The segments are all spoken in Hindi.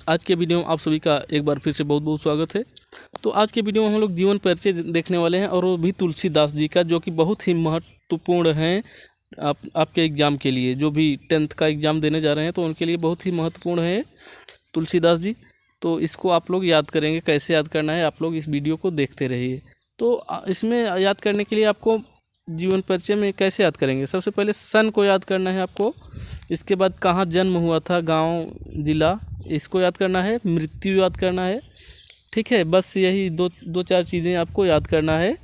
आज के वीडियो में आप सभी का एक बार फिर से बहुत बहुत स्वागत है। तो आज के वीडियो में हम लोग जीवन परिचय देखने वाले हैं और वो भी तुलसीदास जी का, जो कि बहुत ही महत्वपूर्ण हैं आपके एग्ज़ाम के लिए। जो भी 10th का एग्ज़ाम देने जा रहे हैं तो उनके लिए बहुत ही महत्वपूर्ण है तुलसीदास जी। तो इसको आप लोग याद करेंगे, कैसे याद करना है आप लोग इस वीडियो को देखते रहिए। तो इसमें याद करने के लिए आपको जीवन परिचय में कैसे याद करेंगे, सबसे पहले सन को याद करना है आपको। इसके बाद कहाँ जन्म हुआ था, गांव, जिला, इसको याद करना है। मृत्यु याद करना है, ठीक है। बस यही दो चार चीज़ें आपको याद करना है।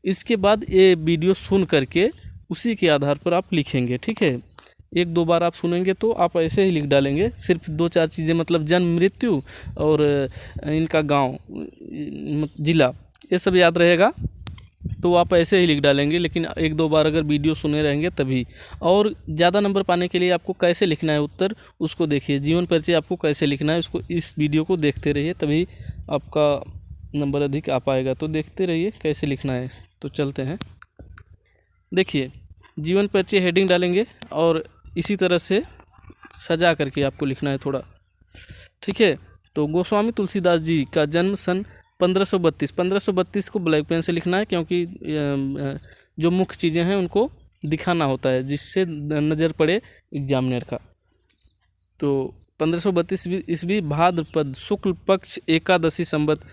इसके बाद ये वीडियो सुन करके उसी के आधार पर आप लिखेंगे, ठीक है। एक दो बार आप सुनेंगे तो आप ऐसे ही लिख डालेंगे। सिर्फ दो चार चीज़ें, मतलब जन्म, मृत्यु और इनका गांव, जिला, ये सब याद रहेगा तो आप ऐसे ही लिख डालेंगे। लेकिन एक दो बार अगर वीडियो सुने रहेंगे तभी। और ज़्यादा नंबर पाने के लिए आपको कैसे लिखना है उत्तर, उसको देखिए। जीवन परिचय आपको कैसे लिखना है उसको, इस वीडियो को देखते रहिए, तभी आपका नंबर अधिक आ पाएगा। तो देखते रहिए कैसे लिखना है। तो चलते हैं, देखिए। जीवन परिचय हेडिंग डालेंगे और इसी तरह से सजा करके आपको लिखना है थोड़ा, ठीक है। तो गोस्वामी तुलसीदास जी का जन्म सन 1532 को ब्लैक पेन से लिखना है, क्योंकि जो मुख्य चीज़ें हैं उनको दिखाना होता है जिससे नज़र पड़े एग्जामिनर का। तो 1532 ईस्वी भाद्रपद शुक्ल पक्ष एकादशी संवत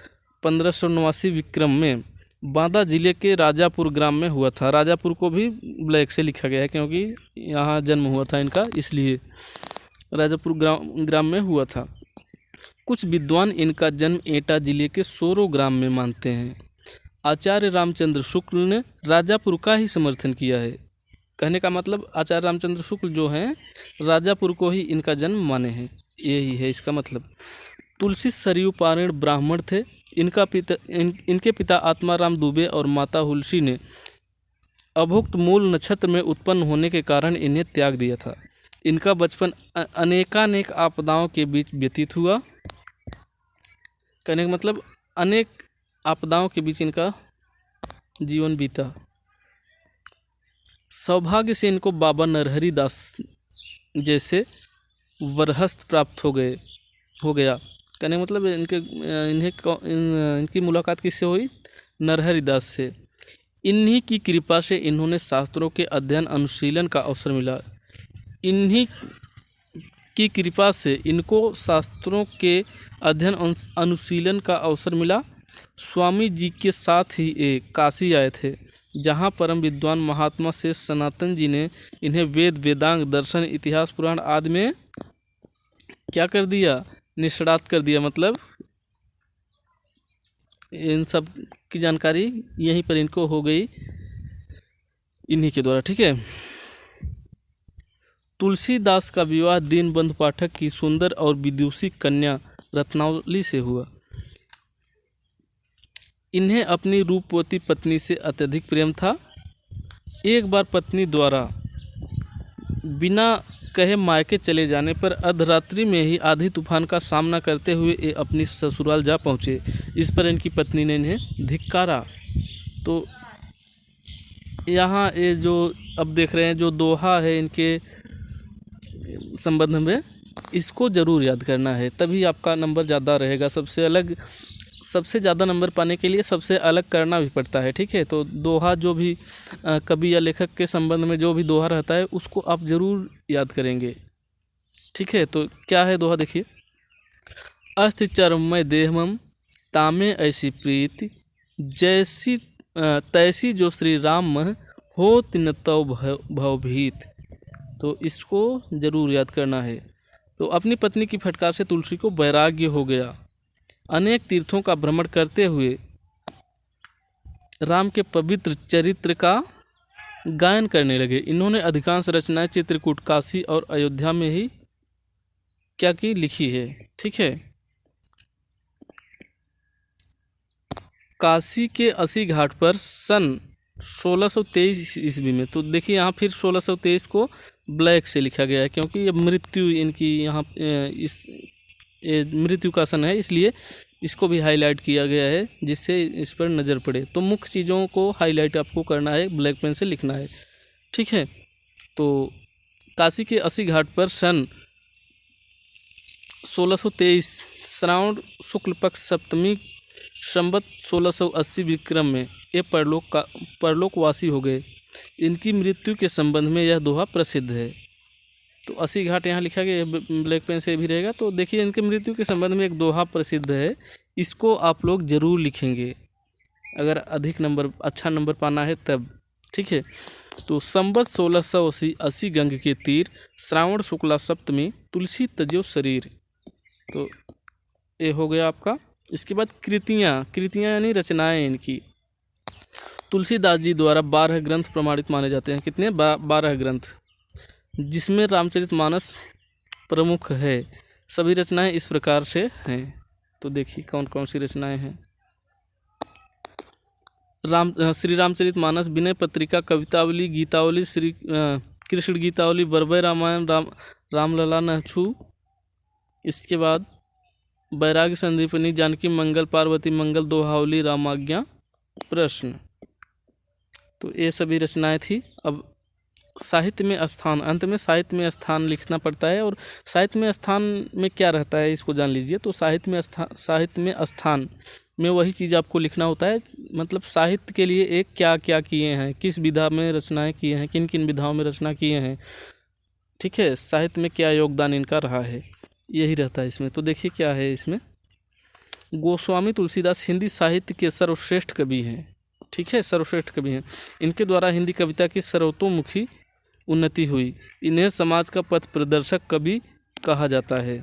1589 विक्रम में बांदा जिले के राजापुर ग्राम में हुआ था। राजापुर को भी ब्लैक से लिखा गया है क्योंकि यहाँ जन्म हुआ था इनका, इसलिए राजापुर ग्राम में हुआ था। कुछ विद्वान इनका जन्म एटा जिले के सोरो ग्राम में मानते हैं। आचार्य रामचंद्र शुक्ल ने राजापुर का ही समर्थन किया है। कहने का मतलब आचार्य रामचंद्र शुक्ल जो हैं राजापुर को ही इनका जन्म माने हैं, यही है इसका मतलब। तुलसी सरयू पारण ब्राह्मण थे। इनके पिता आत्माराम दुबे और माता हुलसी ने अभुक्त मूल नक्षत्र में उत्पन्न होने के कारण इन्हें त्याग दिया था। इनका बचपन अनेकानेक आपदाओं के बीच व्यतीत हुआ। कहने का मतलब अनेक आपदाओं के बीच इनका जीवन बीता। सौभाग्य से इनको बाबा नरहरि दास जैसे वरहस्त प्राप्त हो गया। कहने का मतलब इनकी मुलाकात किससे हुई? नरहरि दास से। इन्हीं की कृपा से इन्होंने शास्त्रों के अध्ययन अनुशीलन का अवसर मिला। इन्हीं की कृपा से इनको शास्त्रों के अध्ययन अनुशीलन का अवसर मिला। स्वामी जी के साथ ही एक काशी आए थे, जहाँ परम विद्वान महात्मा से सनातन जी ने इन्हें वेद, वेदांग, दर्शन, इतिहास, पुराण आदि में क्या कर दिया? निष्णात कर दिया। मतलब इन सब की जानकारी यहीं पर इनको हो गई इन्हीं के द्वारा, ठीक है। तुलसीदास का विवाह दीनबंधु पाठक की सुंदर और विदुषी कन्या रत्नावली से हुआ। इन्हें अपनी रूपवती पत्नी से अत्यधिक प्रेम था। एक बार पत्नी द्वारा बिना कहे मायके चले जाने पर अर्धरात्रि में ही आधी तूफान का सामना करते हुए ये अपनी ससुराल जा पहुँचे। इस पर इनकी पत्नी ने इन्हें धिक्कारा। तो यहाँ ये जो अब देख रहे हैं जो दोहा है इनके संबंध में, इसको ज़रूर याद करना है, तभी आपका नंबर ज़्यादा रहेगा। सबसे ज़्यादा नंबर पाने के लिए सबसे अलग करना भी पड़ता है, ठीक है। तो दोहा जो भी कवि या लेखक के संबंध में जो भी दोहा रहता है उसको आप ज़रूर याद करेंगे, ठीक है। तो क्या है दोहा, देखिए। अस्ति चर्ममय देहमम तामे ऐसी प्रीति, जैसी तैसी जो श्री राम हो तिन तव भवभीत। तो इसको ज़रूर याद करना है। तो अपनी पत्नी की फटकार से तुलसी को वैराग्य हो गया। अनेक तीर्थों का भ्रमण करते हुए राम के पवित्र चरित्र का गायन करने लगे। इन्होंने अधिकांश रचनाएं चित्रकूट, काशी और अयोध्या में ही क्या की लिखी है, ठीक है। काशी के अस्सी घाट पर सन 1623 ईस्वी में, तो देखिए यहाँ फिर 1623 को ब्लैक से लिखा गया है क्योंकि ये मृत्यु इनकी यहाँ मृत्यु का सन है, इसलिए इसको भी हाईलाइट किया गया है जिससे इस पर नज़र पड़े। तो मुख्य चीज़ों को हाईलाइट आपको करना है, ब्लैक पेन से लिखना है, ठीक है। तो काशी के अस्सी घाट पर सन 1623 श्रावण शुक्ल पक्ष सप्तमी संवत 1680 विक्रम में ये परलोकवासी हो गए। इनकी मृत्यु के संबंध में यह दोहा प्रसिद्ध है। तो 80 घाट यहाँ लिखा गया, ब्लैक पेन से भी रहेगा। तो देखिए इनकी मृत्यु के संबंध में एक दोहा प्रसिद्ध है, इसको आप लोग ज़रूर लिखेंगे अगर अधिक नंबर, अच्छा नंबर पाना है तब, ठीक है। तो संवत 1680 गंग के तीर, श्रावण शुक्ला सप्तमी, तुलसी तजो शरीर। तो ये हो गया आपका। इसके बाद कृतियाँ यानी रचनाएं इनकी। तुलसीदास जी द्वारा 12 ग्रंथ प्रमाणित माने जाते हैं। कितने? 12 ग्रंथ, जिसमें रामचरितमानस प्रमुख है। सभी रचनाएं इस प्रकार से हैं। तो देखिए कौन कौन सी रचनाएं हैं। श्री रामचरितमानस, विनय पत्रिका, कवितावली, गीतावली, श्री कृष्ण गीतावली, बरबय रामायण, रामलला नहछु। इसके बाद बैराग्य संदीपनी, जानकी मंगल, पार्वती मंगल, दोहावली, रामाज्ञा, प्रश्न। तो ये सभी रचनाएं थी। अब साहित्य में स्थान, अंत में साहित्य में स्थान लिखना पड़ता है। और साहित्य में स्थान में क्या रहता है इसको जान लीजिए। तो साहित्य में स्थान में वही चीज़ आपको लिखना होता है, मतलब साहित्य के लिए एक क्या क्या किए हैं, किस विधा में रचनाएं किए हैं, किन किन विधाओं में रचना किए हैं, ठीक है। साहित्य में क्या योगदान इनका रहा है, यही रहता है इसमें। तो देखिए क्या है इसमें। गोस्वामी तुलसीदास हिंदी साहित्य के सर्वश्रेष्ठ कवि हैं, ठीक है, सर्वश्रेष्ठ कवि हैं। इनके द्वारा हिंदी कविता की सर्वतोमुखी उन्नति हुई। इन्हें समाज का पथ प्रदर्शक कवि कहा जाता है।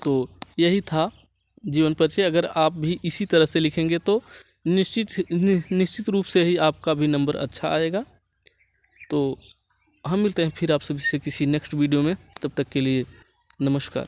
तो यही था जीवन परिचय। अगर आप भी इसी तरह से लिखेंगे तो निश्चित रूप से ही आपका भी नंबर अच्छा आएगा। तो हम मिलते हैं फिर आप सभी से किसी नेक्स्ट वीडियो में। तब तक के लिए नमस्कार।